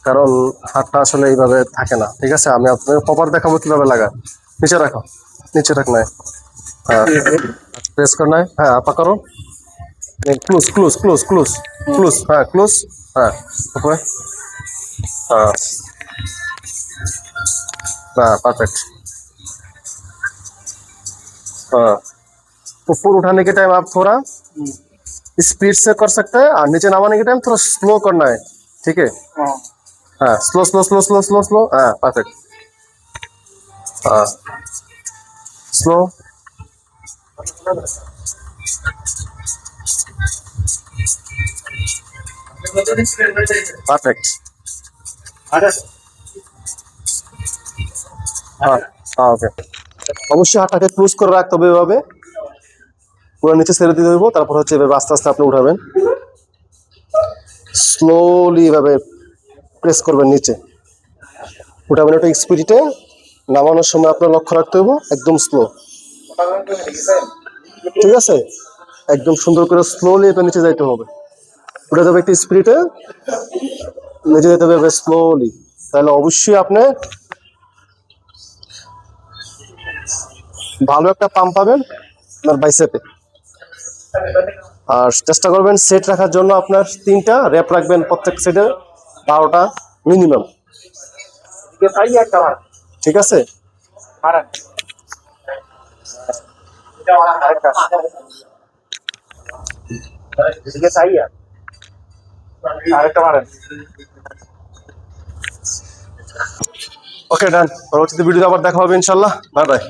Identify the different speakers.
Speaker 1: কারণ হাতটা আসলে এইভাবে থাকে না। ঠিক আছে, আমি আপনাকে প্রপার দেখাবো কিভাবে লাগায়। নিচে রাখো, নিচে রাখ নাই। হ্যাঁ, প্রেস কর নাই। হ্যাঁ, আপা করো। Close close close close close. হ্যাঁ, ক্লোজ। হ্যাঁ, উপরে। হ্যাঁ, हाँ परफेक्ट। हाँ, ऊपर उठाने के टाइम आप थोड़ा स्पीड से कर सकते हैं और नीचे नामाने के टाइम थोड़ा स्लो करना है। ठीक है, हाँ, slow slow slow slow slow slow. हाँ परफेक्ट। हाँ, स्लो। परफेक्ट। हाँ हाँ ওকে। অবশ্যই হাতটাকে ক্লোজ করে রাখতে হবে এভাবে, পুরো নিচে ছেড়ে দিয়ে দেবো। তারপর হচ্ছে এভাবে আস্তে আস্তে আপনি উঠাবেন, স্লোলি এভাবে প্রেস করবেন নিচে, উঠাবেন একটা স্পিডে। নামানোর সময় আপনার লক্ষ্য রাখতে হবে একদম স্লো। ঠিক আছে, একদম সুন্দর করে স্লোলি এটা নিচে যাইতে হবে, উঠে যাবে একটু স্পিডে, নিচে যেতে হবে স্লোলি। তাহলে অবশ্যই আপনি ভালো একটা পাম্প পাবেন আপনার বাইসেপে। আর চেষ্টা করবেন সেট রাখার জন্য আপনার 3টা র্যাপ রাখবেন প্রত্যেক সেটে, 12টা মিনিমাম। ঠিক আছে, ওকে ডান। পরবর্তীতে ভিডিওতে আবার দেখা হবে ইনশাল্লাহ। Bye bye.